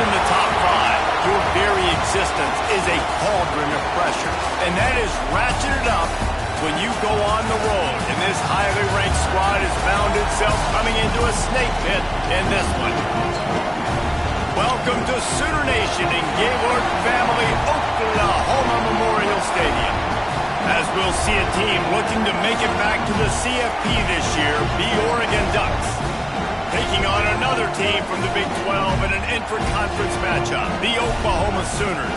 in the top five, your very existence is a cauldron of pressure. And that is ratcheted up when you go on the road. And this highly ranked squad has found itself coming into a snake pit in this one. Welcome to Sooner Nation in Gaylord Family Oklahoma Memorial Stadium. As we'll see a team looking to make it back to the CFP this year, the Oregon Ducks. Taking on another team from the Big 12 in an intra-conference matchup, the Oklahoma Sooners.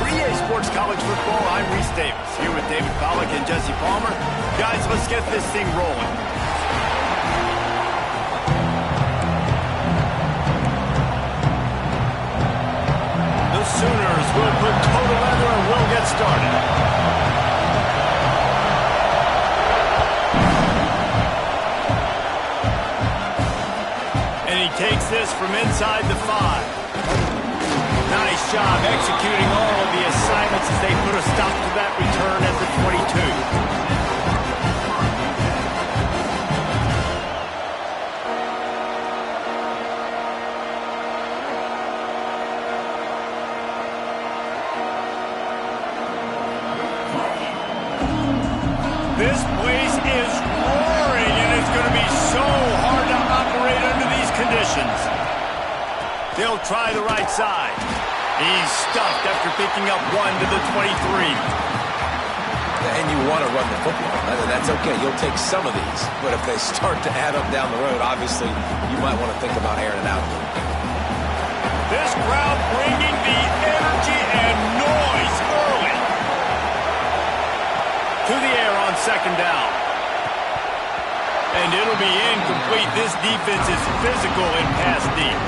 For EA Sports College Football, I'm Reese Davis, here with David Pollack and Jesse Palmer. Guys, let's get this thing rolling. The Sooners will put toe to leather and will get started. Takes this from inside the 5. Nice job executing all of the assignments as they put a stop to that return at the 22. This place is roaring, and it's going to be so hard to operate under these conditions. They'll try the right side. He's stuffed after picking up one to the 23. And you want to run the football. That's okay. You'll take some of these. But if they start to add up down the road, obviously, you might want to think about airing it out a little bit. This crowd bringing the energy and noise early. To the air on second down. And it'll be incomplete. This defense is physical in pass deep.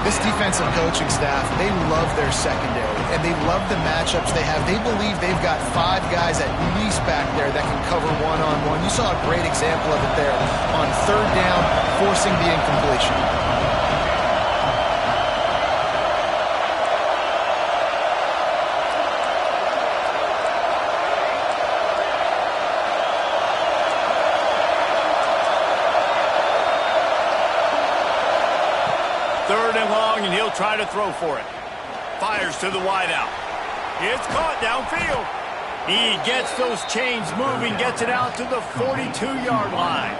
This defensive coaching staff, they love their secondary, and they love the matchups they have. They believe they've got 5 guys at least back there that can cover one-on-one. You saw a great example of it there on third down, forcing the incompletion. Third and long, and he'll try to throw for it. Fires to the wideout. It's caught downfield. He gets those chains moving, gets it out to the 42-yard line.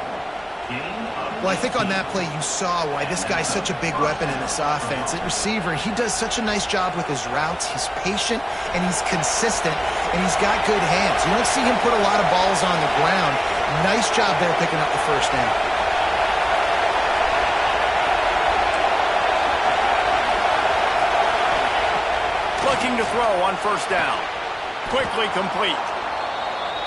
Well, I think on that play you saw why this guy's such a big weapon in this offense. At receiver, he does such a nice job with his routes. He's patient, and he's consistent, and he's got good hands. You don't see him put a lot of balls on the ground. Nice job there picking up the first down. Looking to throw on first down. Quickly complete.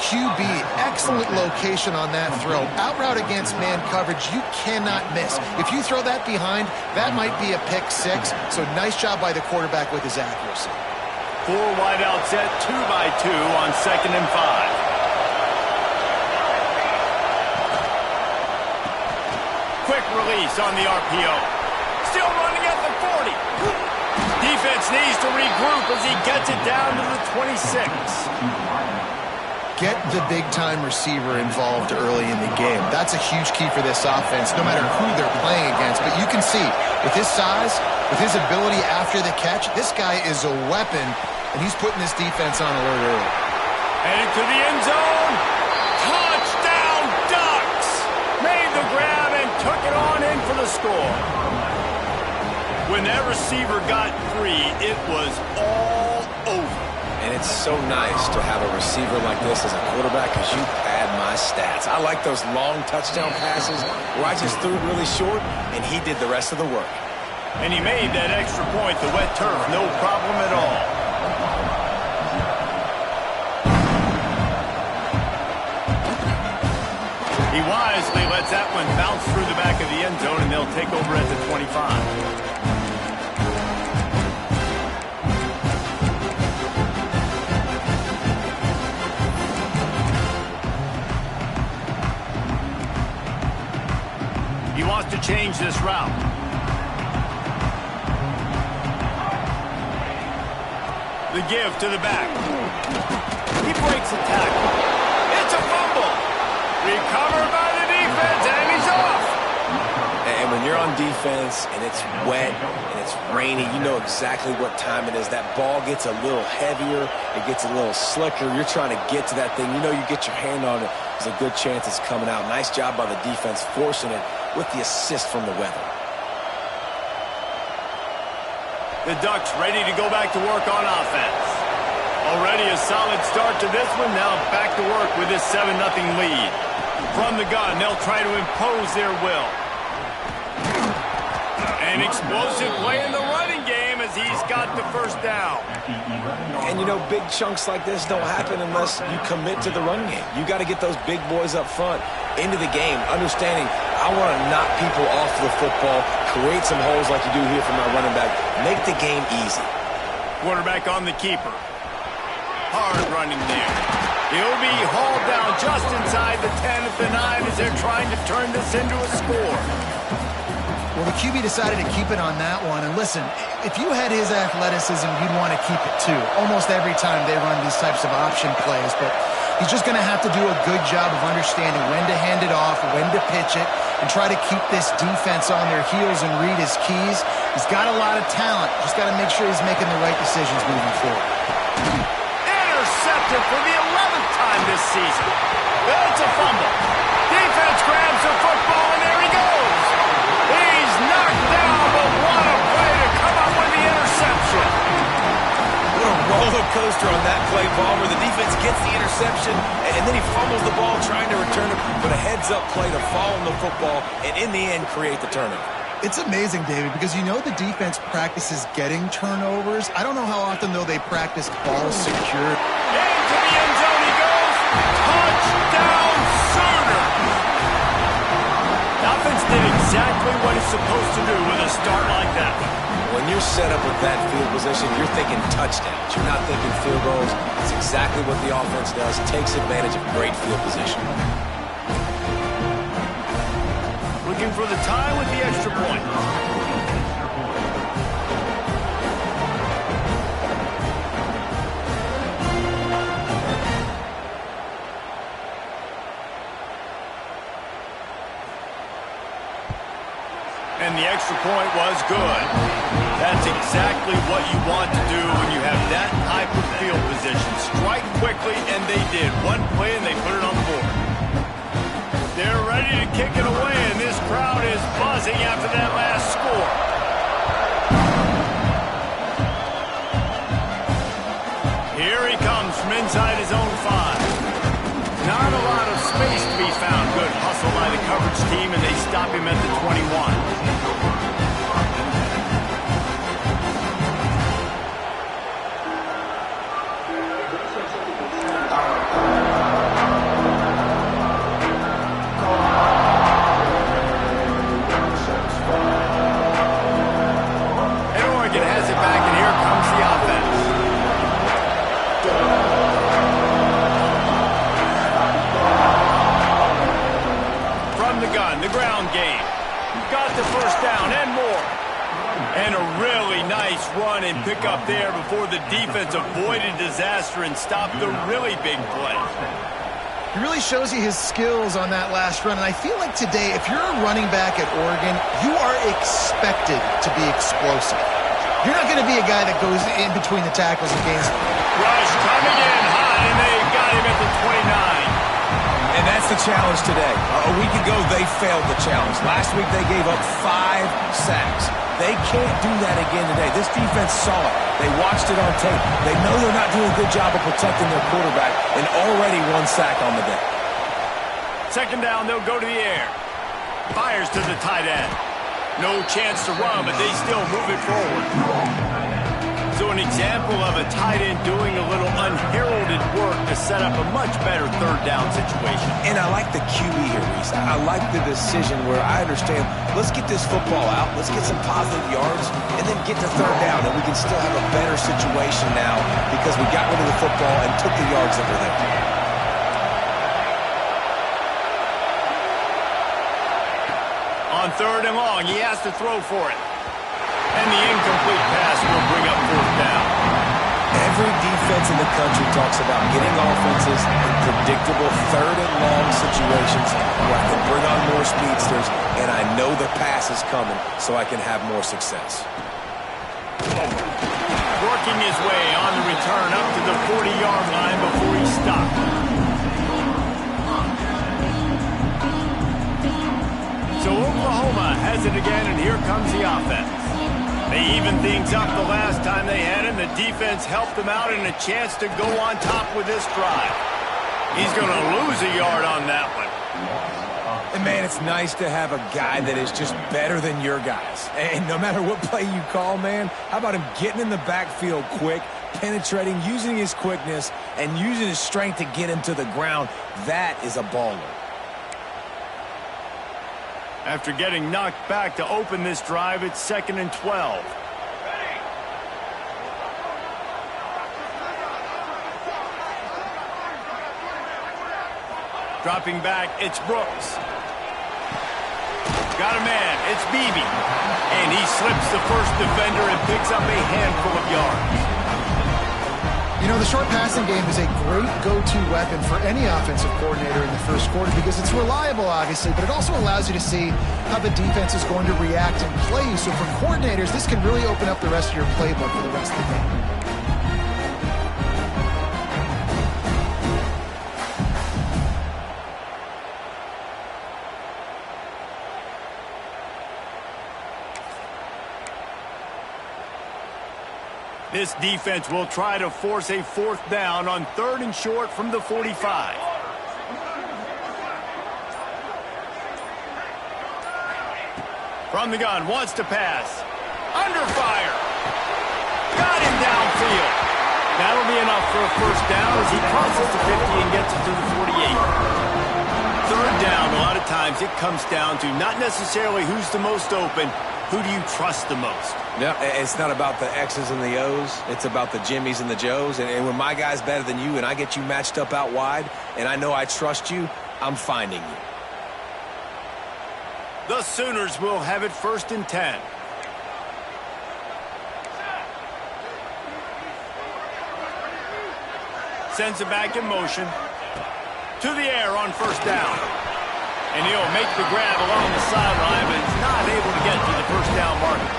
QB, excellent location on that throw. Out route against man coverage, you cannot miss. If you throw that behind, that might be a pick 6. So nice job by the quarterback with his accuracy. 4 wide out set, 2 by 2 on second and 5. Quick release on the RPO. Still running at the 40. Defense needs to regroup as he gets it down to the 26. Get the big-time receiver involved early in the game. That's a huge key for this offense, no matter who they're playing against. But you can see, with his size, with his ability after the catch, this guy is a weapon, and he's putting this defense on alert early. Headed to the end zone. Touchdown, Ducks! Made the grab and took it on in for the score. When that receiver got free, it was all over. And it's so nice to have a receiver like this as a quarterback because you pad my stats. I like those long touchdown passes where I just threw it really short, and he did the rest of the work. And he made that extra point, the wet turf, no problem at all. He wisely lets that one bounce through the back of the end zone, and they'll take over at the 25. He wants to change this route. The give to the back. He breaks a tackle. It's a fumble. Recovered by the defense, and he's off. And when you're on defense and it's wet and it's rainy, you know exactly what time it is. That ball gets a little heavier. It gets a little slicker. You're trying to get to that thing. You know you get your hand on it. There's a good chance it's coming out. Nice job by the defense forcing it with the assist from the weather. The Ducks ready to go back to work on offense. Already a solid start to this one. Now back to work with this 7-0 lead. From the gun, they'll try to impose their will. An explosive play in the running game as he's got the first down. And, you know, big chunks like this don't happen unless you commit to the run game. You got to get those big boys up front into the game, understanding I want to knock people off the football, create some holes like you do here for my running back, make the game easy. Quarterback on the keeper. Hard running there. He'll be hauled down just inside the 10 at the 9 as they're trying to turn this into a score. Well, the QB decided to keep it on that one. And listen, if you had his athleticism, you'd want to keep it too. Almost every time they run these types of option plays. But he's just going to have to do a good job of understanding when to hand it off, when to pitch it, and try to keep this defense on their heels and read his keys. He's got a lot of talent. Just got to make sure he's making the right decisions moving forward. Intercepted for the 11th time this season. It's a fumble. Defense grabs the football, and there he goes. He's knocked down, but what a play to come up with the interception. What a roller coaster on that play, Palmer. The defense gets the interception, and then he fumbles the ball trying to return it, but a heads-up play to fall on the football, and in the end, create the turnover. It's amazing, David, because you know the defense practices getting turnovers. I don't know how often, though, they practice ball secure. Into the end zone he goes. Touchdown, Sooners. Offense did exactly what it's supposed to do with a start like that. When you're set up with that field position, you're thinking touchdowns. You're not thinking field goals. It's exactly what the offense does. Takes advantage of great field position. Looking for the tie with the extra point. And the extra point was good. That's exactly what you want to do when you have that type of field position. Strike quickly, and they did. One play, and they put it on the board. They're ready to kick it away, and this crowd is buzzing after that last score. Here he comes from inside his own 5. Not a lot of space to be found. Good hustle by the coverage team, and they stop him at the 21. The ground game. Got the first down and more. And a really nice run and pick up there before the defense avoided disaster and stopped the really big play. He really shows you his skills on that last run. And I feel like today, if you're a running back at Oregon, you are expected to be explosive. You're not going to be a guy that goes in between the tackles and gains. Rush coming in high, and they got him at the 29. And that's the challenge today. A week ago, they failed the challenge. Last week, they gave up 5 sacks. They can't do that again today. This defense saw it. They watched it on tape. They know they're not doing a good job of protecting their quarterback, and already 1 sack on the day. Second down, they'll go to the air. Fires to the tight end. No chance to run, but they still move it forward. So an example of a tight end doing a little unheralded work to set up a much better third down situation. And I like the QB here, Reese. I like the decision where I understand, let's get this football out, let's get some positive yards, and then get to third down, and we can still have a better situation now because we got rid of the football and took the yards that were there. On third and long, he has to throw for it. And the incomplete pass will bring up fourth down. Every defense in the country talks about getting offenses in predictable third and long situations where I can bring on more speedsters and I know the pass is coming so I can have more success. Working his way on the return up to the 40-yard line before he stopped. So Oklahoma has it again, and here comes the offense. They evened things up the last time they had him. The defense helped them out and a chance to go on top with this drive. He's going to lose a yard on that one. And, man, it's nice to have a guy that is just better than your guys. And no matter what play you call, man, how about him getting in the backfield quick, penetrating, using his quickness, and using his strength to get him to the ground? That is a baller. After getting knocked back to open this drive, it's 2nd and 12. Dropping back, it's Brooks. Got a man, it's Beebe. And he slips the first defender and picks up a handful of yards. You know, the short passing game is a great go-to weapon for any offensive coordinator in the first quarter because it's reliable, obviously, but it also allows you to see how the defense is going to react and play you. So for coordinators, this can really open up the rest of your playbook for the rest of the game. This defense will try to force a 4th down on 3rd and short from the 45. From the gun, wants to pass. Under fire. Got him downfield. That'll be enough for a 1st down as he crosses the 50 and gets it to the 48. 3rd down, a lot of times it comes down to not necessarily who's the most open, who do you trust the most? Yeah, it's not about the X's and the O's. It's about the Jimmies and the Joes. And when my guy's better than you and I get you matched up out wide and I know I trust you, I'm finding you. The Sooners will have it 1st and 10. Sends it back in motion. To the air on 1st down. And he'll make the grab along the sideline, but he's not able to get to the 1st down marker.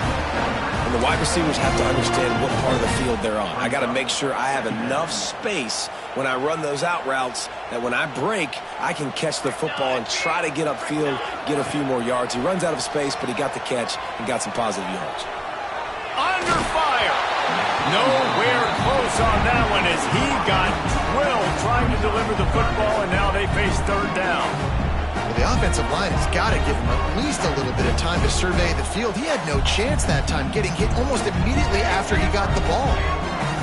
And the wide receivers have to understand what part of the field they're on. I got to make sure I have enough space when I run those out routes that when I break, I can catch the football and try to get upfield, get a few more yards. He runs out of space, but he got the catch and got some positive yards. Under fire. Nowhere close on that one as he got drilled trying to deliver the football, and now they face 3rd down. Well, the offensive line has got to give him at least a little bit of time to survey the field. He had no chance that time, getting hit almost immediately after he got the ball.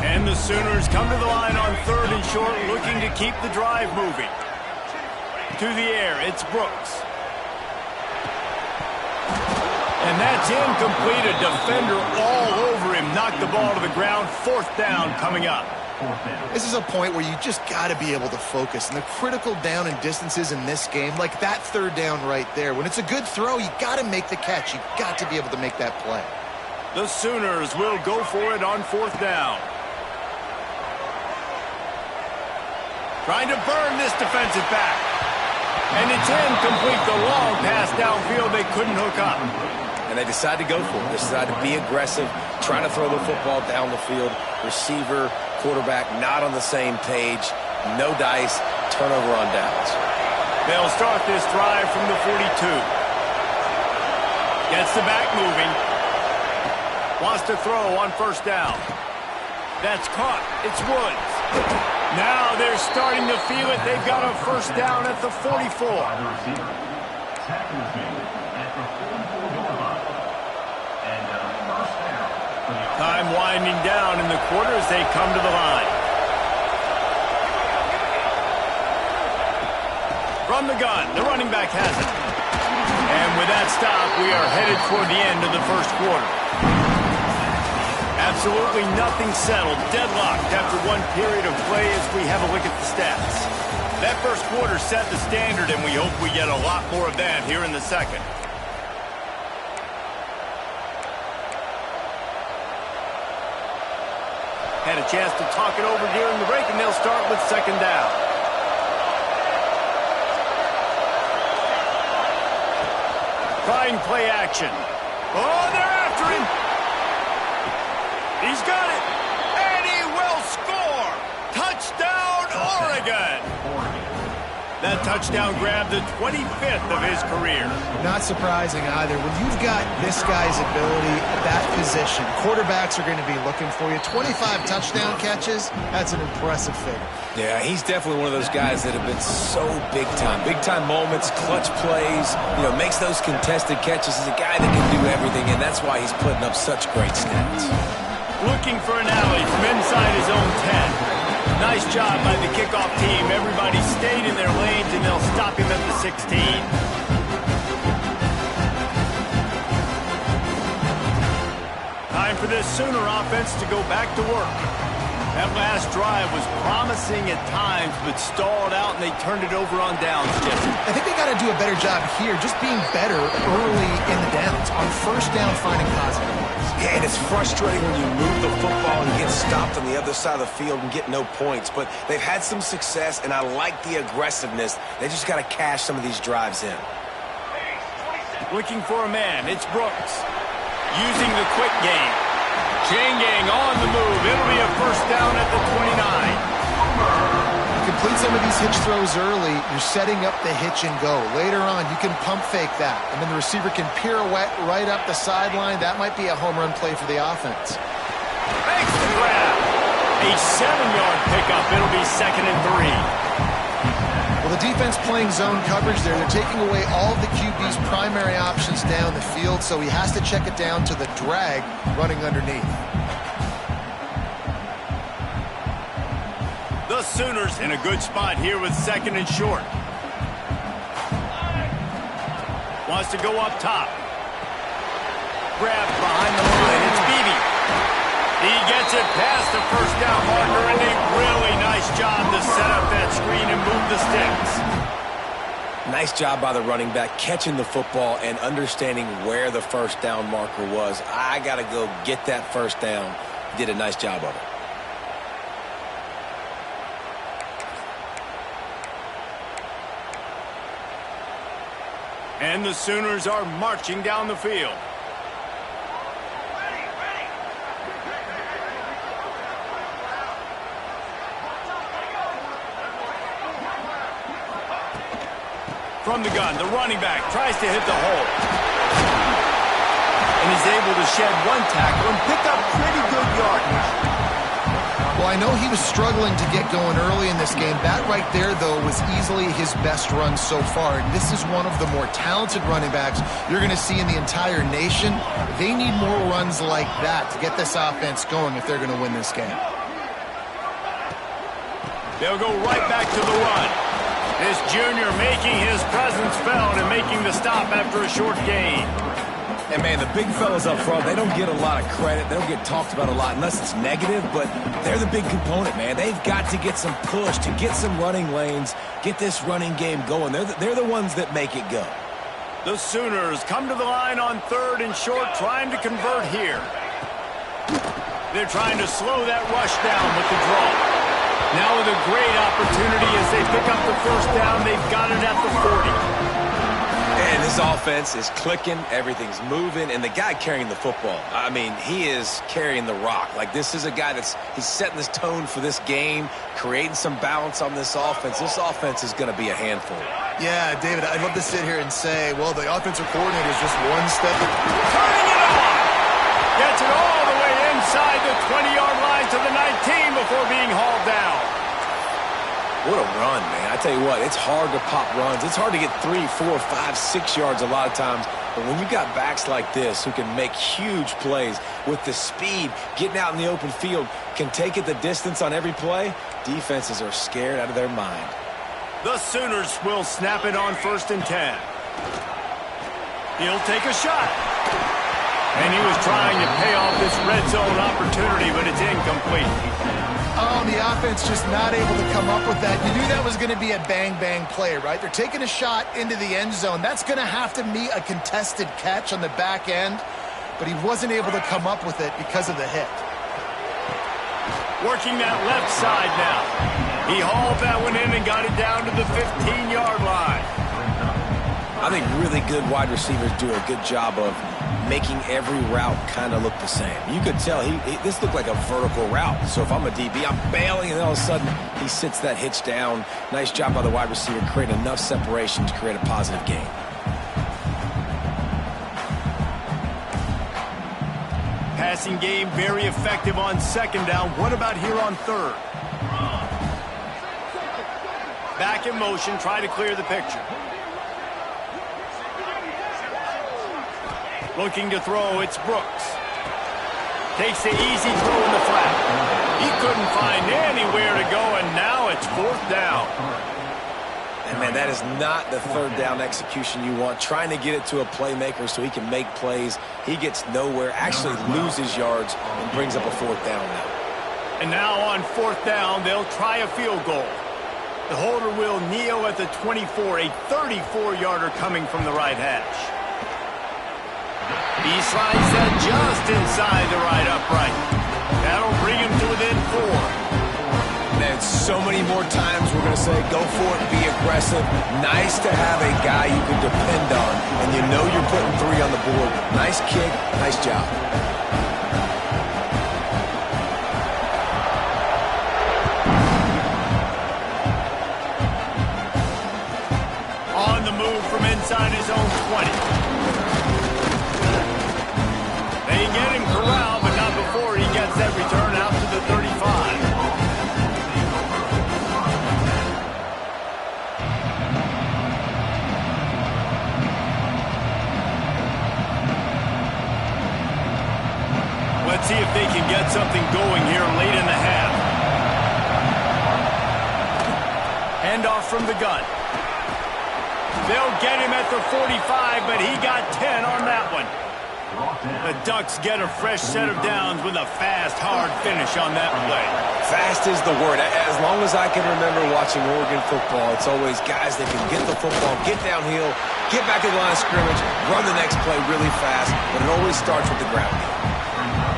And the Sooners come to the line on 3rd and short, looking to keep the drive moving. To the air, it's Brooks. And that's incomplete. A defender all over him. Knocked the ball to the ground. 4th down coming up. This is a point where you just got to be able to focus. And the critical down and distances in this game, like that 3rd down right there, when it's a good throw, you got to make the catch. You got to be able to make that play. The Sooners will go for it on 4th down. Trying to burn this defensive back. And it's incomplete. The long pass downfield they couldn't hook up. And they decide to go for it. They decide to be aggressive, trying to throw the football down the field. Receiver, quarterback, not on the same page. No dice, turnover on downs. They'll start this drive from the 42. Gets the back moving. Wants to throw on 1st down. That's caught. It's Woods. Now they're starting to feel it. They've got a 1st down at the 44. Time winding down in the quarter as they come to the line. From the gun, the running back has it. And with that stop, we are headed toward the end of the 1st quarter. Absolutely nothing settled. Deadlocked after one period of play as we have a look at the stats. That 1st quarter set the standard, and we hope we get a lot more of that here in the 2nd. Had a chance to talk it over during the break, and they'll start with second down. Trying play action. Oh, they're after him. He's got it. And he will score. Touchdown, Oregon. That touchdown grabbed the 25th of his career. Not surprising either. When you've got this guy's ability at that position, quarterbacks are going to be looking for you. 25 touchdown catches, that's an impressive figure. Yeah, he's definitely one of those guys that have been so big time. Big time moments, clutch plays, makes those contested catches. He's a guy that can do everything, and that's why he's putting up such great stats. Looking for an alley from inside his own 10. Nice job by the kickoff team. Everybody stayed in their lanes, and they'll stop him at the 16. Time for this Sooner offense to go back to work. That last drive was promising at times, but stalled out, and they turned it over on downs, Jesse. I think they got to do a better job here, just being better early in the downs. On first down, finding positive points. Yeah, and it's frustrating when you move the football and get stopped on the other side of the field and get no points. But they've had some success, and I like the aggressiveness. They just got to cash some of these drives in. Looking for a man. It's Brooks. Using the quick game. Chain gang on the move. It'll be a first down at the 29. Complete some of these hitch throws early, you're setting up the hitch and go. Later on, you can pump fake that, and then the receiver can pirouette right up the sideline. That might be a home run play for the offense. Makes the grab. A 7-yard pickup. It'll be 2nd and 3. Well, the defense playing zone coverage there. They're taking away all of the QB's primary options down the field, so he has to check it down to the drag running underneath. The Sooners in a good spot here with 2nd and short. Wants to go up top. Grabbed behind the line. It's Beebe. He gets it past the first down marker, and a really nice job to set up that screen and move the sticks. Nice job by the running back, catching the football and understanding where the first down marker was. I got to go get that first down. He did a nice job of it. And the Sooners are marching down the field. From the gun, the running back tries to hit the hole. And he's able to shed one tackle and pick up pretty good yardage. Well, I know he was struggling to get going early in this game. That right there, though, was easily his best run so far. And this is one of the more talented running backs you're going to see in the entire nation. They need more runs like that to get this offense going if they're going to win this game. They'll go right back to the run. This junior making his presence felt and making the stop after a short gain. And, man, the big fellas up front, they don't get a lot of credit. They don't get talked about a lot unless it's negative, but they're the big component, man. They've got to get some push, to get some running lanes, get this running game going. They're the ones that make it go. The Sooners come to the line on 3rd and short, trying to convert here. They're trying to slow that rush down with the draw. Now with a great opportunity as they pick up the first down, they've got it at the 40. And this offense is clicking, everything's moving, and the guy carrying the football, I mean, he is carrying the rock. Like, this is a guy he's setting this tone for this game, creating some balance on this offense. This offense is going to be a handful. Yeah, David, I'd love to sit here and say, well, the offensive coordinator is just one step. Turning it on! Gets it all the way inside the 20-yard line to the 19 before being hauled down. What a run, man. I tell you what, it's hard to pop runs. It's hard to get 3, 4, 5, 6 yards a lot of times. But when you got backs like this who can make huge plays with the speed, getting out in the open field, can take it the distance on every play, defenses are scared out of their mind. The Sooners will snap it on 1st and 10. He'll take a shot. And he was trying to pay off this red zone opportunity, but it's incomplete. Oh, the offense just not able to come up with that. You knew that was going to be a bang-bang play, right? They're taking a shot into the end zone. That's going to have to be a contested catch on the back end, but he wasn't able to come up with it because of the hit. Working that left side now. He hauled that one in and got it down to the 15-yard line. I think really good wide receivers do a good job of making every route kind of look the same. You could tell this looked like a vertical route. So if I'm a DB, I'm bailing, and all of a sudden he sits that hitch down. Nice job by the wide receiver, create enough separation to create a positive gain. Passing game very effective on second down. What about here on third? Back in motion, try to clear the picture. Looking to throw, it's Brooks. Takes the easy throw in the flat. He couldn't find anywhere to go, and now it's fourth down. And, man, that is not the third down execution you want. Trying to get it to a playmaker so he can make plays. He gets nowhere, actually loses yards, and brings up a fourth down now. And now on fourth down, they'll try a field goal. The holder will kneel at the 24, a 34-yarder coming from the right hash. He slides that just inside the right upright. That'll bring him to within 4. Man, so many more times we're going to say, go for it, be aggressive. Nice to have a guy you can depend on, and you know you're putting 3 on the board. Nice kick, nice job. On the move from inside his own 20. They get him corralled, but not before he gets that return out to the 35. Let's see if they can get something going here late in the half. Handoff from the gun. They'll get him at the 45, but he got 10 on that one. The Ducks get a fresh set of downs with a fast, hard finish on that play. Fast is the word. As long as I can remember watching Oregon football, it's always guys that can get the football, get downhill, get back to the line of scrimmage, run the next play really fast, but it always starts with the ground game.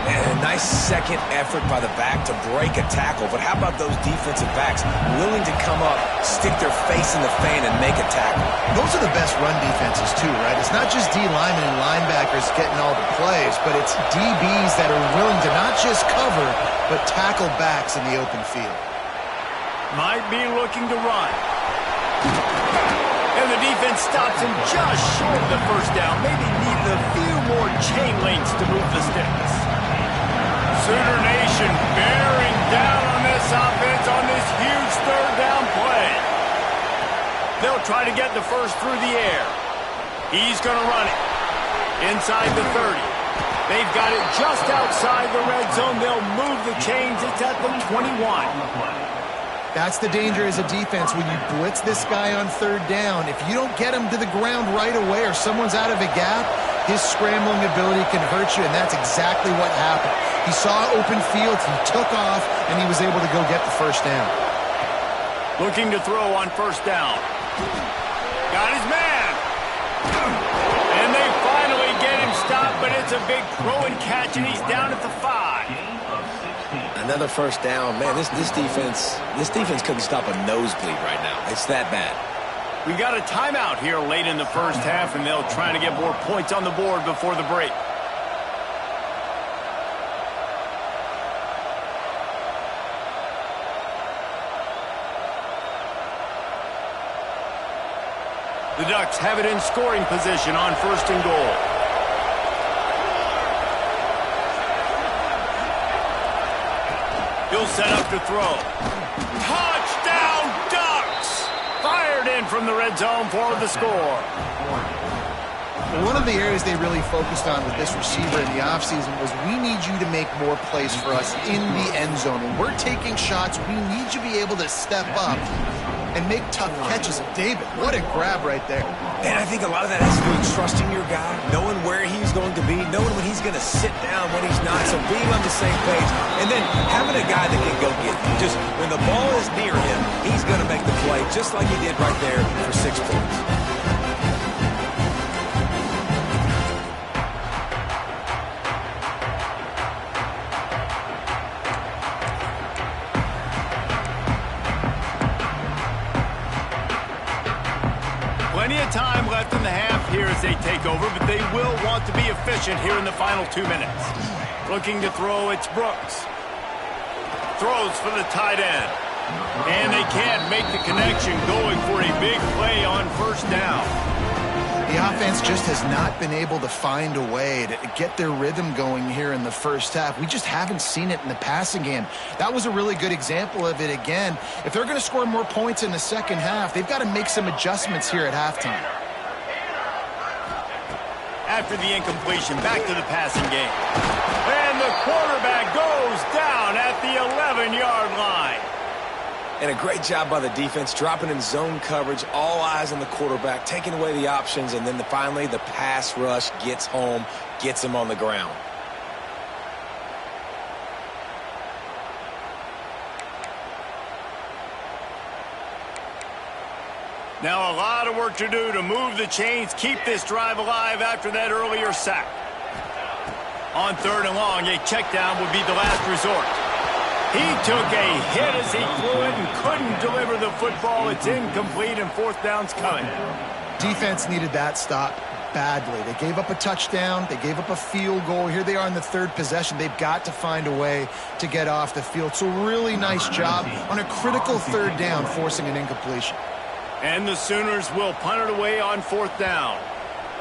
And a nice second effort by the back to break a tackle. But how about those defensive backs willing to come up, stick their face in the fan, and make a tackle? Those are the best run defenses, too, right? It's not just D linemen and linebackers getting all the plays, but it's DBs that are willing to not just cover, but tackle backs in the open field. Might be looking to run. And the defense stops him just short of the first down. Maybe needed a few more chain links to move the sticks. Sooner Nation bearing down on this offense on this huge third down play. They'll try to get the first through the air. He's going to run it inside the 30. They've got it just outside the red zone. They'll move the chains. It's at the 21. That's the danger as a defense when you blitz this guy on third down. If you don't get him to the ground right away or someone's out of a gap, his scrambling ability can hurt you, and that's exactly what happened. He saw open field, he took off, and he was able to go get the first down. Looking to throw on first down. Got his man. And they finally get him stopped, but it's a big throw and catch, and he's down at the 5. Another first down. Man, this defense couldn't stop a nosebleed right now. It's that bad. We got a timeout here late in the first half, and they'll try to get more points on the board before the break. The Ducks have it in scoring position on first and goal. He'll set up to throw. Touchdown, Ducks! Fired in from the red zone for the score. One of the areas they really focused on with this receiver in the offseason was we need you to make more plays for us in the end zone. When we're taking shots, we need you to be able to step up and make tough catches. David, what a grab right there. And I think a lot of that has to do with trusting your guy, knowing where he's going to be, knowing when he's going to sit down, when he's not, so being on the same page, and then having a guy that can go get it. Just when the ball is near him, he's going to make the play, just like he did right there for 6 points. over, but they will want to be efficient here in the final 2 minutes. Looking to throw, it's Brooks. Throws for the tight end. And they can't make the connection, going for a big play on first down. The offense just has not been able to find a way to get their rhythm going here in the first half. We just haven't seen it in the passing game. That was a really good example of it again. If they're going to score more points in the second half, they've got to make some adjustments here at halftime. After the incompletion, back to the passing game. And the quarterback goes down at the 11-yard line. And a great job by the defense, dropping in zone coverage, all eyes on the quarterback, taking away the options, and then finally the pass rush gets home, gets him on the ground. Now a lot of work to do to move the chains, keep this drive alive after that earlier sack. On 3rd and long, a check down would be the last resort. He took a hit as he threw it and couldn't deliver the football. It's incomplete, and 4th down's coming. Defense needed that stop badly. They gave up a touchdown. They gave up a field goal. Here they are in the 3rd possession. They've got to find a way to get off the field. So really nice job on a critical 3rd down, forcing an incompletion. And the Sooners will punt it away on 4th down.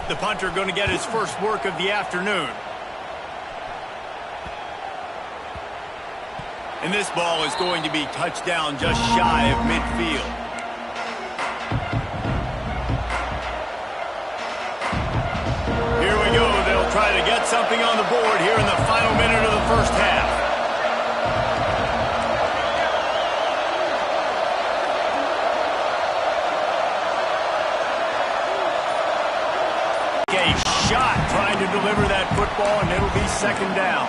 The punter going to get his first work of the afternoon. And this ball is going to be touched down just shy of midfield. Here we go. They'll try to get something on the board here in the final minute of the first half. A shot trying to deliver that football, and it'll be 2nd down.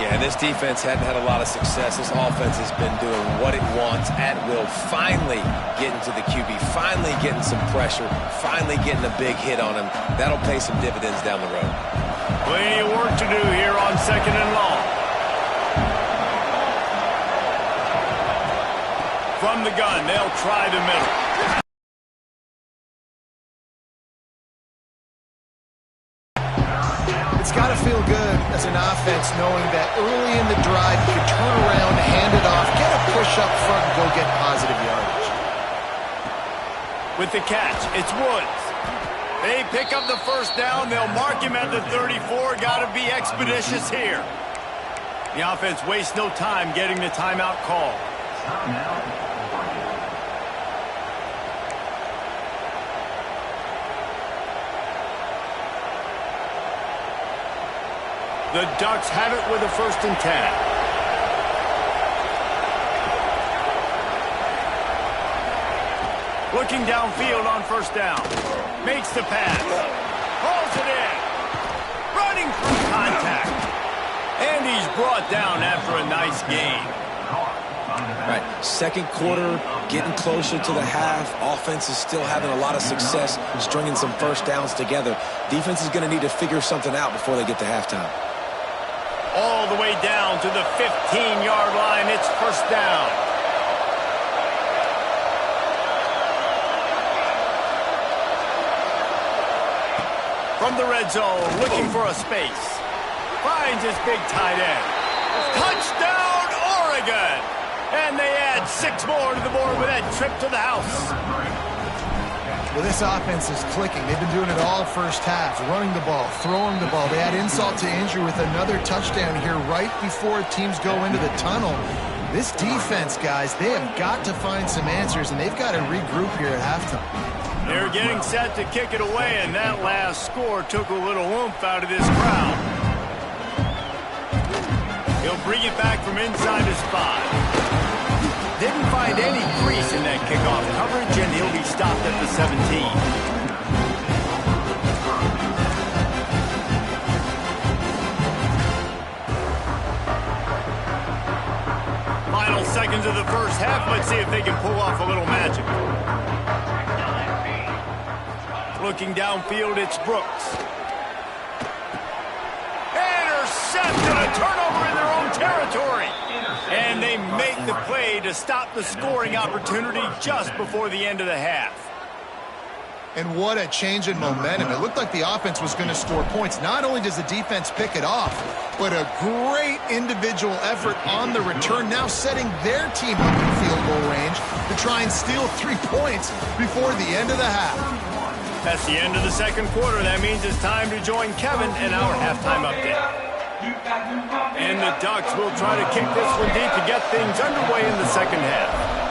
Yeah, this defense hadn't had a lot of success. This offense has been doing what it wants at will. Finally getting to the QB, finally getting some pressure, finally getting a big hit on him. That'll pay some dividends down the road. Plenty of work to do here on 2nd and long. From the gun, they'll try the middle. It's got to feel good as an offense knowing that early in the drive you can turn around, hand it off, get a push up front, and go get positive yardage. With the catch, it's Woods. They pick up the first down. They'll mark him at the 34. Got to be expeditious here. The offense wastes no time getting the timeout call. The Ducks have it with a 1st and 10. Looking downfield on 1st down. Makes the pass. Hauls it in. Running through contact. And he's brought down after a nice gain. Right, 2nd quarter, getting closer to the half. Offense is still having a lot of success stringing some first downs together. Defense is going to need to figure something out before they get to halftime. All the way down to the 15-yard line. It's 1st down. From the red zone, looking for a space. Finds his big tight end. Touchdown, Oregon! And they add 6 more to the board with that trip to the house. Well, this offense is clicking. They've been doing it all first half, running the ball, throwing the ball. They add insult to injury with another touchdown here right before teams go into the tunnel. This defense, guys, they have got to find some answers, and they've got to regroup here at halftime. They're getting set to kick it away, and that last score took a little oomph out of this crowd. He'll bring it back from inside his 5. Didn't find any crease in that kickoff coverage, and he'll be stopped at the 17. Final seconds of the first half. Let's see if they can pull off a little magic. Looking downfield, it's Brooks. Intercepted, a turnover in their own territory. And they make the play to stop the scoring opportunity just before the end of the half. And what a change in momentum. It looked like the offense was going to score points. Not only does the defense pick it off, but a great individual effort on the return, now setting their team up in field goal range to try and steal 3 points before the end of the half. That's the end of the second quarter. That means it's time to join Kevin in our halftime update. And the Ducks will try to kick this one deep to get things underway in the second half.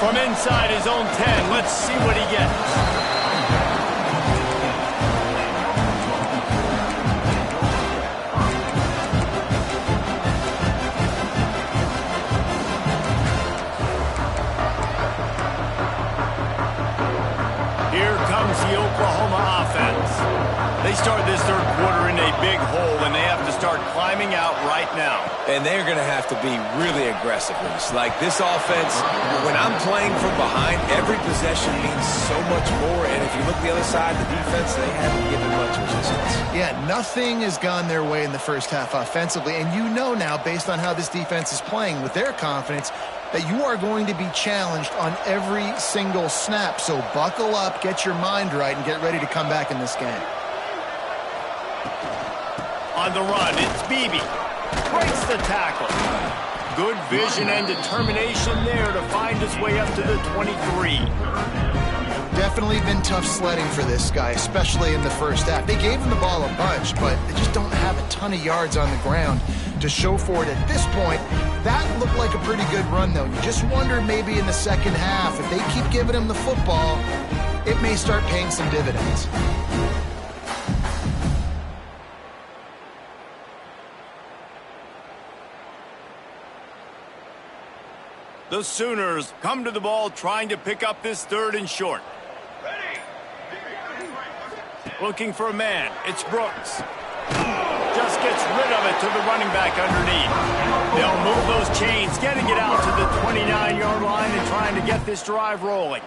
From inside his own 10, let's see what he gets. Here comes the Oklahoma offense. They start this third quarter in a big hole, and they have to start climbing out right now. And they're going to have to be really aggressive with us. Like this offense, when I'm playing from behind, every possession means so much more. And if you look the other side, the defense, they haven't given much resistance. Yeah, nothing has gone their way in the first half offensively. And you know now, based on how this defense is playing with their confidence, that you are going to be challenged on every single snap. So buckle up, get your mind right, and get ready to come back in this game. On the run, it's Beebe. Breaks the tackle. Good vision and determination there to find his way up to the 23. Definitely been tough sledding for this guy, especially in the first half. They gave him the ball a bunch, but they just don't have a ton of yards on the ground to show for it at this point. That looked like a pretty good run, though. You just wonder maybe in the second half, if they keep giving him the football, it may start paying some dividends. The Sooners come to the ball trying to pick up this third and short. Looking for a man. It's Brooks. Just gets rid of it to the running back underneath. They'll move those chains, getting it out to the 29-yard line and trying to get this drive rolling.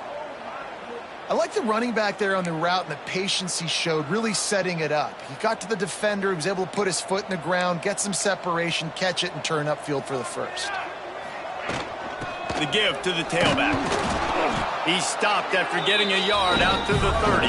I like the running back there on the route and the patience he showed, really setting it up. He got to the defender, he was able to put his foot in the ground, get some separation, catch it, and turn upfield for the first. The give to the tailback. He stopped after getting a yard out to the 30.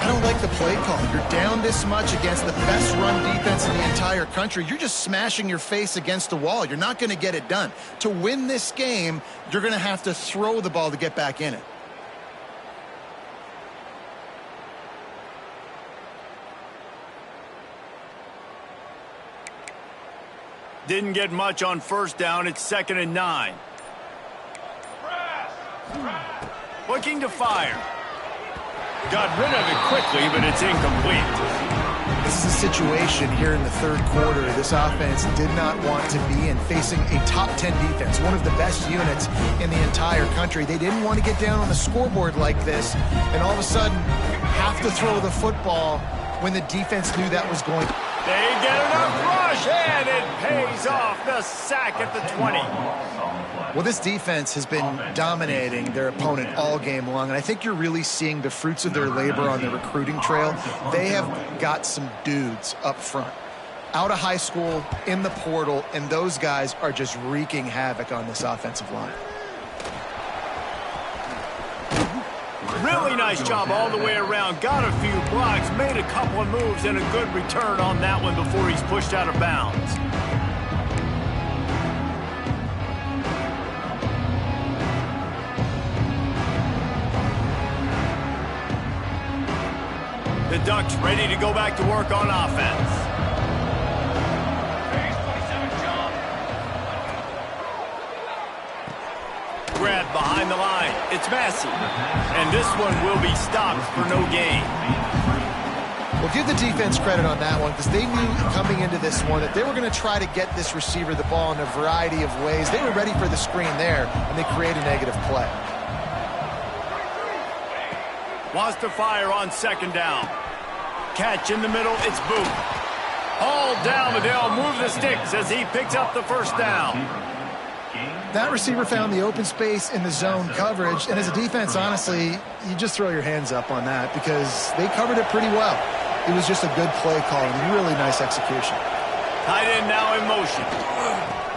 I don't like the play call. You're down this much against the best run defense in the entire country. You're just smashing your face against the wall. You're not going to get it done. To win this game, you're going to have to throw the ball to get back in it. Didn't get much on first down. It's 2nd and 9. Looking to fire. Got rid of it quickly, but it's incomplete. This is a situation here in the third quarter this offense did not want to be in, facing a top 10 defense, one of the best units in the entire country. They didn't want to get down on the scoreboard like this and all of a sudden have to throw the football when the defense knew that was going. They get enough rush, and it pays off. The sack at the 20. Well, this defense has been dominating their opponent all game long, and I think you're really seeing the fruits of their labor on the recruiting trail. They have got some dudes up front, out of high school, in the portal, and those guys are just wreaking havoc on this offensive line. Really nice job all the way around. Got a few blocks, made a couple of moves, and a good return on that one before he's pushed out of bounds. The Ducks ready to go back to work on offense. Grab behind the line. It's Massey. And this one will be stopped for no gain. Well, give the defense credit on that one because they knew coming into this one that they were going to try to get this receiver the ball in a variety of ways. They were ready for the screen there, and they create a negative play. Wants to fire on 2nd down. Catch in the middle. It's Booth. All down, but they'll move the sticks as he picks up the first down. That receiver found the open space in the zone coverage, and as a defense, honestly, you just throw your hands up on that because they covered it pretty well. It was just a good play call and really nice execution. Tight end now in motion.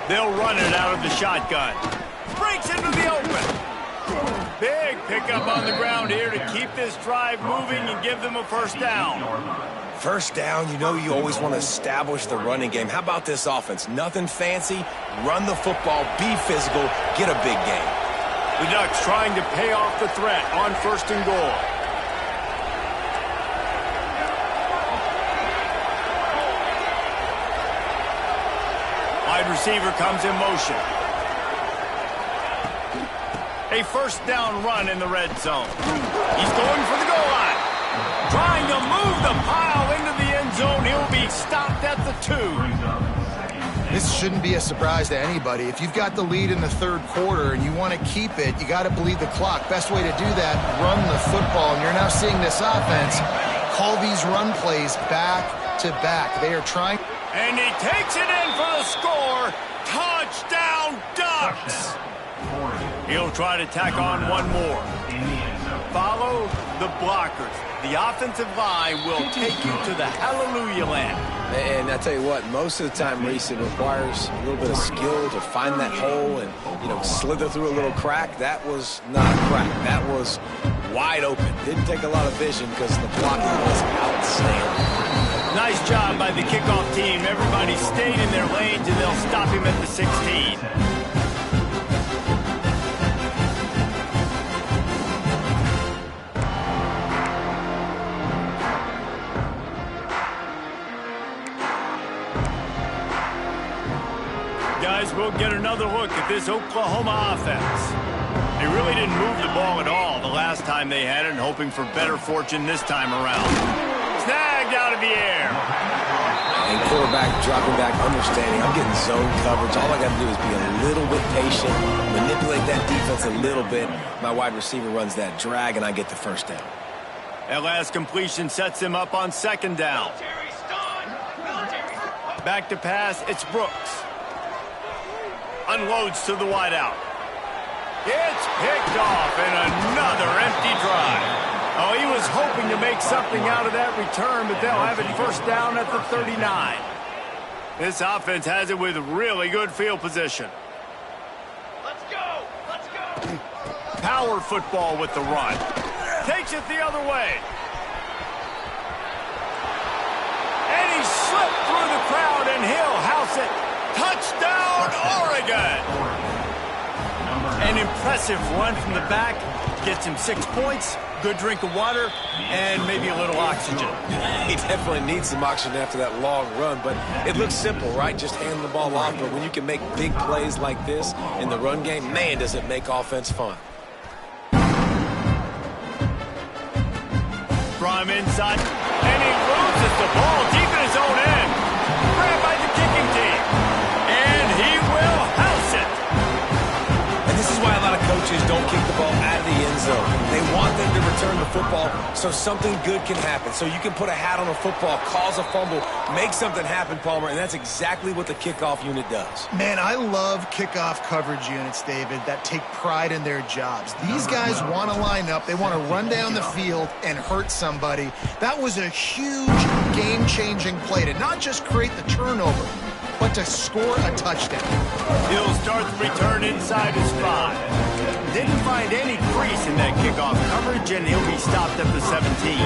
They'll run it out of the shotgun. the open. Big pickup on the ground here to keep this drive moving and give them a first down. First down, you know you always want to establish the running game. How about this offense? Nothing fancy. Run the football, be physical, get a big gain. The Ducks trying to pay off the threat on 1st and goal. Wide receiver comes in motion. A first down run in the red zone. He's going for the goal line. Trying to move the pile into the end zone. He'll be stopped at the 2. This shouldn't be a surprise to anybody. If you've got the lead in the 3rd quarter and you want to keep it, you got to bleed the clock. Best way to do that, run the football. And you're now seeing this offense call these run plays back to back. They are trying. And he takes it in for the score. Touchdown, Ducks! He'll try to tack on one more. Follow the blockers. The offensive line will take you to the hallelujah land. And I tell you what, most of the time, Reese, it requires a little bit of skill to find that hole and, you know, slither through a little crack. That was not a crack. That was wide open. Didn't take a lot of vision because the blocking was outstanding. Nice job by the kickoff team. Everybody stayed in their lanes, and they'll stop him at the 16. Guys, we'll get another look at this Oklahoma offense. They really didn't move the ball at all the last time they had it, and hoping for better fortune this time around. Snagged out of the air. And quarterback dropping back, understanding. I'm getting zone coverage. All I got to do is be a little bit patient, manipulate that defense a little bit. My wide receiver runs that drag, and I get the first down. That last completion sets him up on 2nd down. Back to pass, it's Brooks. Unloads to the wideout. It's picked off in another empty drive. Oh, he was hoping to make something out of that return, but they'll have it first down at the 39. This offense has it with really good field position. Let's go! Let's go! Power football with the run. Takes it the other way. And he slipped through the crowd, and he'll house it. Touchdown, Oregon! An impressive run from the back. Gets him 6 points, good drink of water, and maybe a little oxygen. He definitely needs some oxygen after that long run, but it looks simple, right? Just hand the ball off, but when you can make big plays like this in the run game, man, does it make offense fun. From inside, and he loses the ball deep in his own end. Grabbed by the kicking team, and he will house it. And this is why a lot of coaches don't kick the ball out of the end zone. They want them to return the football so something good can happen. So you can put a hat on a football, cause a fumble, make something happen, Palmer, and that's exactly what the kickoff unit does. Man, I love kickoff coverage units, David, that take pride in their jobs. These guys want to line up. They want to run down the field and hurt somebody. That was a huge game-changing play to not just create the turnover, but to score a touchdown. He'll start the return inside his 5. Didn't find any crease in that kickoff coverage, and he'll be stopped at the 17.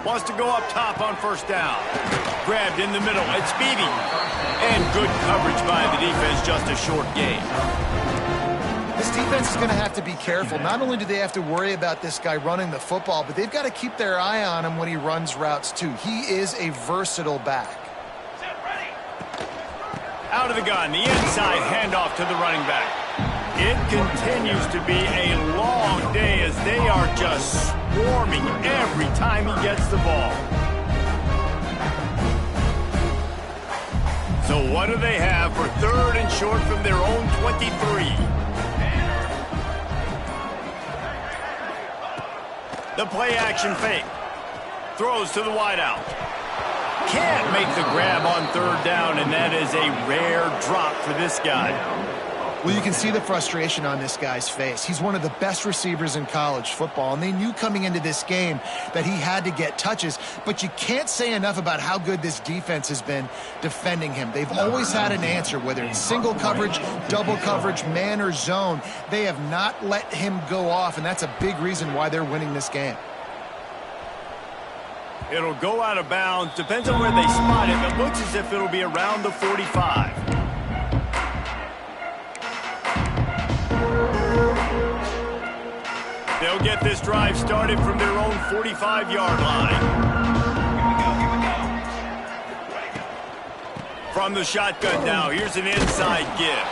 Wants to go up top on first down. Grabbed in the middle. It's Beebe. And good coverage by the defense, just a short gain. This defense is going to have to be careful. Not only do they have to worry about this guy running the football, but they've got to keep their eye on him when he runs routes too. He is a versatile back. Out of the gun, the inside handoff to the running back. It continues to be a long day as they are just swarming every time he gets the ball. So what do they have for 3rd and short from their own 23? The play-action fake. Throws to the wideout. Can't make the grab on 3rd down, and that is a rare drop for this guy. Well, you can see the frustration on this guy's face. He's one of the best receivers in college football, and they knew coming into this game that he had to get touches, but you can't say enough about how good this defense has been defending him. They've always had an answer, whether it's single coverage, double coverage, man or zone. They have not let him go off, and that's a big reason why they're winning this game. It'll go out of bounds. Depends on where they spot it. It looks as if it'll be around the 45. They'll get this drive started from their own 45-yard line. From the shotgun now, here's an inside give.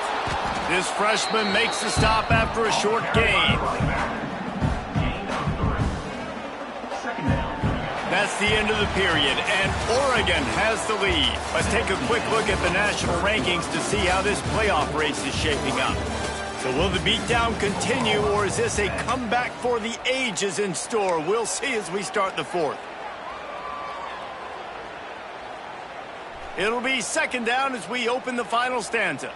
This freshman makes the stop after a short gain. That's the end of the period, and Oregon has the lead. Let's take a quick look at the national rankings to see how this playoff race is shaping up. So will the beatdown continue, or is this a comeback for the ages in store? We'll see as we start the fourth. It'll be second down as we open the final stanza.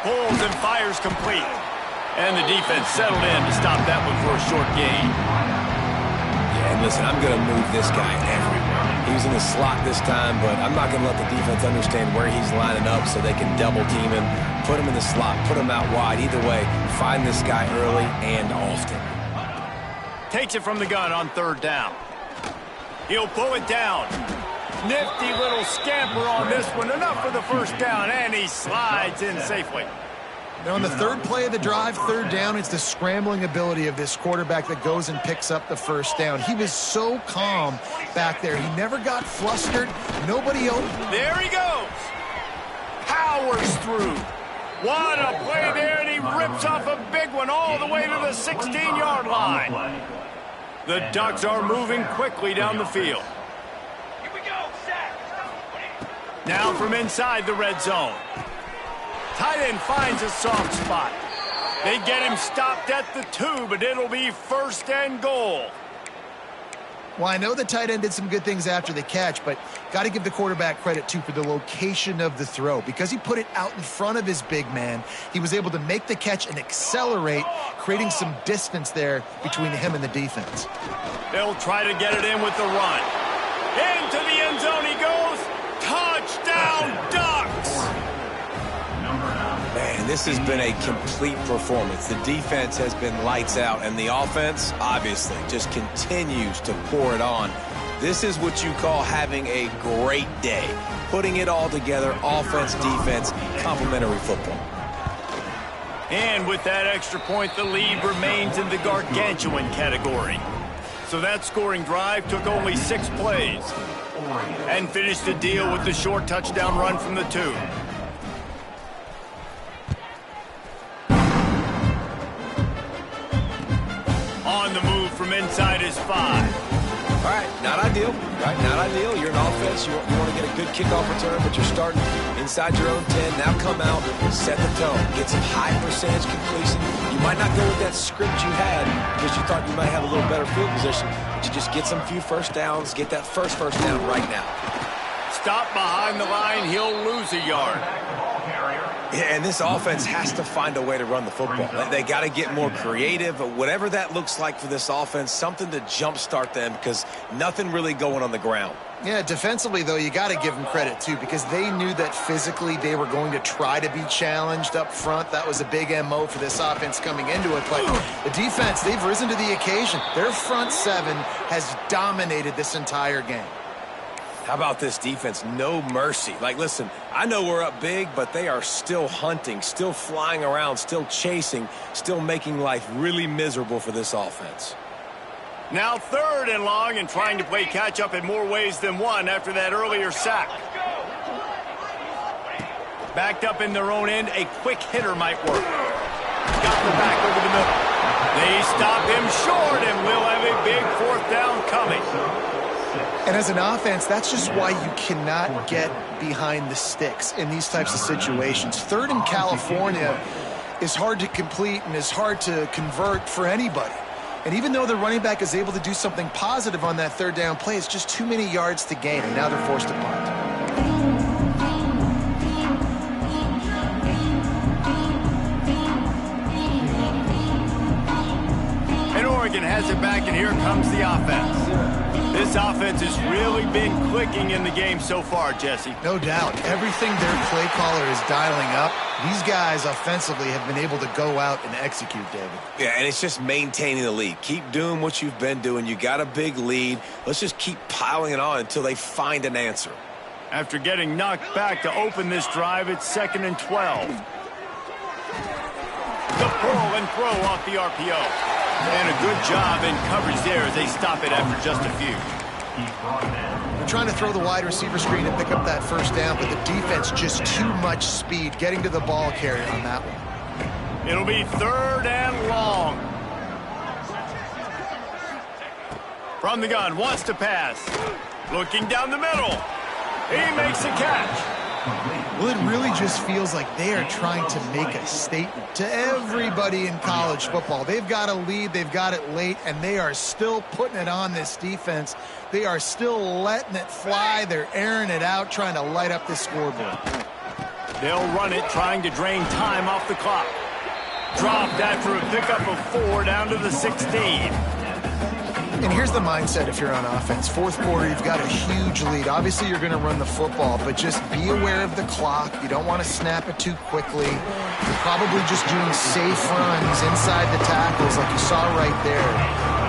Pulls and fires complete. And the defense settled in to stop that one for a short gain. Yeah, and listen, I'm going to move this guy everywhere. He was in the slot this time, but I'm not going to let the defense understand where he's lining up so they can double team him, put him in the slot, put him out wide. Either way, find this guy early and often. Takes it from the gun on third down. He'll pull it down. Nifty little scamper on this one. Enough for the first down, and he slides in safely. Now on the third play of the drive, third down, it's the scrambling ability of this quarterback that goes and picks up the first down. He was so calm back there. He never got flustered. Nobody open. There he goes. Powers through. What a play there, and he rips off a big one all the way to the 16-yard line. The Ducks are moving quickly down the field. Here we go, set. Now from inside the red zone. Tight end finds a soft spot. They get him stopped at the 2, but it'll be first and goal. Well, I know the tight end did some good things after the catch, but got to give the quarterback credit, too, for the location of the throw. Because he put it out in front of his big man, he was able to make the catch and accelerate, creating some distance there between him and the defense. They'll try to get it in with the run. Into the end zone he goes. Touchdown, Ducks! Man, this has been a complete performance. The defense has been lights out, and the offense, obviously, just continues to pour it on. This is what you call having a great day. Putting it all together, offense, defense, complementary football. And with that extra point, the lead remains in the gargantuan category. So that scoring drive took only 6 plays and finished the deal with the short touchdown run from the 2. On the move from inside his 5. All right, not ideal. Right, not ideal. You're an offense. You want to get a good kickoff return, but you're starting inside your own 10. Now come out, set the tone, get some high percentage completion. You might not go with that script you had because you thought you might have a little better field position, but you just get some few first downs, get that first down right now. Stop behind the line, he'll lose a yard. Yeah, and this offense has to find a way to run the football. They got to get more creative, but whatever that looks like for this offense, something to jumpstart them because nothing really going on the ground. Yeah, defensively, though, you got to give them credit, too, because they knew that physically they were going to try to be challenged up front. That was a big MO for this offense coming into it. But the defense, they've risen to the occasion. Their front 7 has dominated this entire game. How about this defense? No mercy. Like, listen, I know we're up big, but they are still hunting, still flying around, still chasing, still making life really miserable for this offense. Now 3rd and long and trying to play catch-up in more ways than one after that earlier sack. Backed up in their own end, a quick hitter might work. Got the back over the middle. They stop him short, and we'll have a big 4th down coming. And as an offense, that's just why you cannot get behind the sticks in these types of situations. 3rd in California is hard to complete and is hard to convert for anybody. And even though the running back is able to do something positive on that 3rd down play, it's just too many yards to gain, and now they're forced to punt. Oregon has it back, and here comes the offense. This offense has really been clicking in the game so far, Jesse. No doubt. Everything their play caller is dialing up, these guys offensively have been able to go out and execute, David. Yeah, and it's just maintaining the lead. Keep doing what you've been doing. You got a big lead. Let's just keep piling it on until they find an answer. After getting knocked back to open this drive, it's 2nd and 12. The pull and throw off the RPO. And a good job in coverage there as they stop it after just a few. They're trying to throw the wide receiver screen and pick up that first down, but the defense just too much speed getting to the ball carrier on that one. It'll be 3rd and long. From the gun, wants to pass. Looking down the middle. He makes a catch. Well, it really just feels like they are trying to make a statement to everybody in college football. They've got a lead, they've got it late, and they are still putting it on this defense. They are still letting it fly. They're airing it out, trying to light up the scoreboard. They'll run it, trying to drain time off the clock. Dropped after a pickup of 4 down to the 16. And here's the mindset if you're on offense. 4th quarter, you've got a huge lead. Obviously, you're going to run the football, but just be aware of the clock. You don't want to snap it too quickly. You're probably just doing safe runs inside the tackles like you saw right there.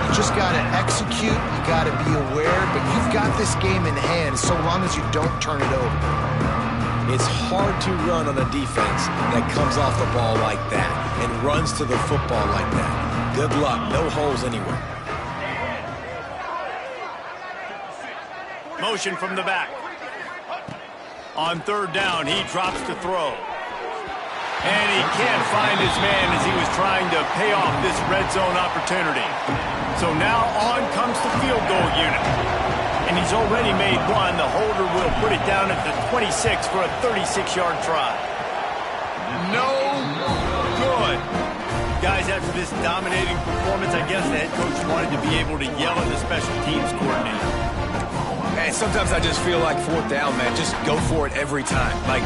You just got to execute. You got to be aware, but you've got this game in hand so long as you don't turn it over. It's hard to run on a defense that comes off the ball like that and runs to the football like that. Good luck. No holes anywhere. Motion from the back. On 3rd down, he drops to throw. And he can't find his man as he was trying to pay off this red zone opportunity. So now on comes the field goal unit. And he's already made one. The holder will put it down at the 26 for a 36-yard try. No good. Guys, after this dominating performance, I guess the head coach wanted to be able to yell at the special teams coordinator. And sometimes I just feel like 4th down, man, just go for it every time. Like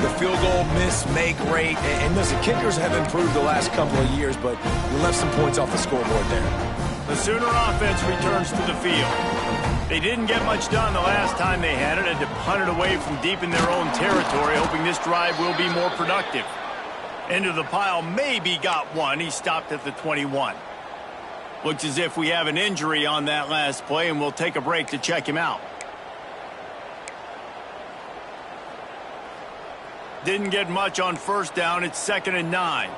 the field goal miss, make rate. And listen, kickers have improved the last couple of years, but you left some points off the scoreboard there. The Sooner offense returns to the field. They didn't get much done the last time they had it, and to punt it away from deep in their own territory, hoping this drive will be more productive. Into the pile, maybe got one. He stopped at the 21. Looks as if we have an injury on that last play, and we'll take a break to check him out. Didn't get much on 1st down. It's 2nd and 9.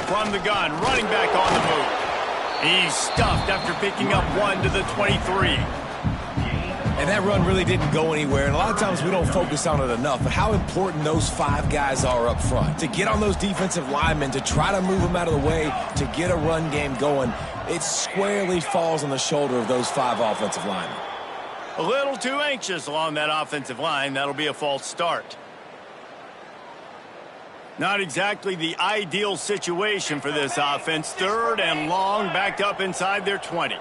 From the gun, running back on the move. He's stuffed after picking up 1 to the 23. And that run really didn't go anywhere. And a lot of times we don't focus on it enough. But how important those 5 guys are up front. To get on those defensive linemen, to try to move them out of the way, to get a run game going, it squarely falls on the shoulder of those 5 offensive linemen. A little too anxious along that offensive line. That'll be a false start. Not exactly the ideal situation for this offense. 3rd and long, backed up inside their 20.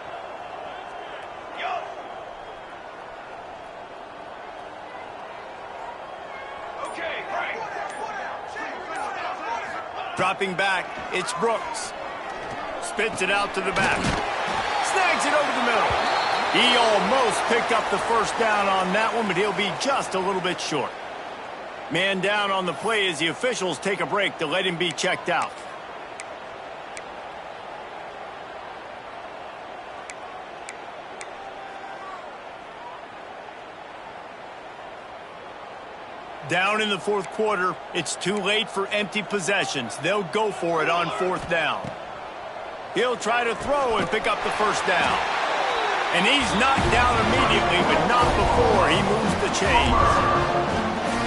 Dropping back, it's Brooks. Spits it out to the back. Snags it over the middle. He almost picked up the 1st down on that one, but he'll be just a little bit short. Man down on the play as the officials take a break to let him be checked out. Down in the 4th quarter, it's too late for empty possessions. They'll go for it on 4th down. He'll try to throw and pick up the 1st down. And he's knocked down immediately, but not before he moves the chains.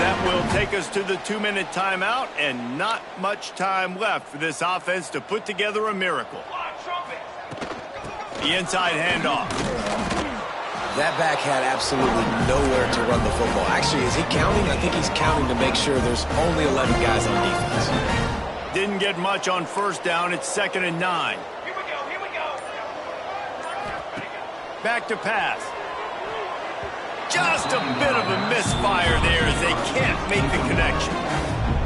That will take us to the 2-minute timeout, and not much time left for this offense to put together a miracle. The inside handoff. That back had absolutely nowhere to run the football. Actually, is he counting? I think he's counting to make sure there's only 11 guys on defense. Didn't get much on 1st down. It's 2nd and 9. Here we go. Back to pass. Just a bit of a misfire there as they can't make the connection.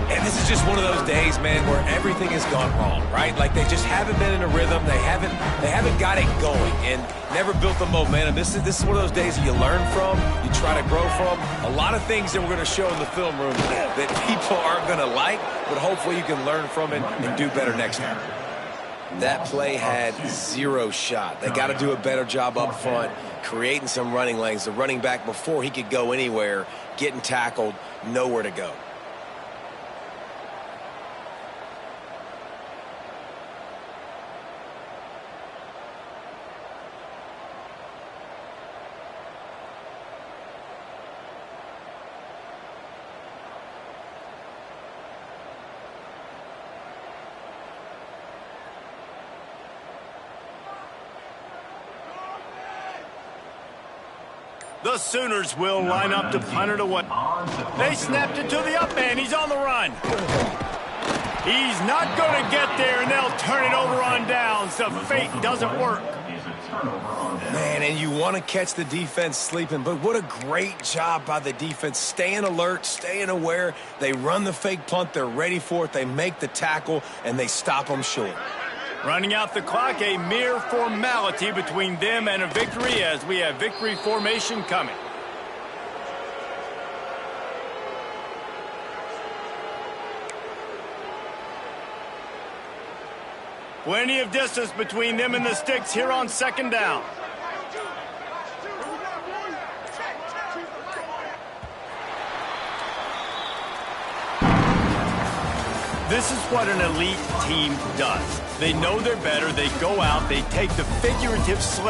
And this is just one of those days, man, where everything has gone wrong, right? Like they just haven't been in a rhythm. They haven't got it going and never built the momentum. This is one of those days that you learn from, you try to grow from. A lot of things that we're going to show in the film room that people aren't going to like, but hopefully you can learn from it and do better next time. That play had zero shot. They got to do a better job up front, creating some running lanes. The running back, before he could go anywhere, getting tackled, nowhere to go. The Sooners will line up to punt it away. They snapped it to the up man. He's on the run. He's not going to get there, and they'll turn it over on downs. The fake doesn't work. Man, and you want to catch the defense sleeping, but what a great job by the defense. Staying alert, staying aware. They run the fake punt. They're ready for it. They make the tackle, and they stop them short. Running out the clock, a mere formality between them and a victory as we have victory formation coming. Plenty of distance between them and the sticks here on second down. This is what an elite team does. They know they're better. They go out. They take the figurative slip.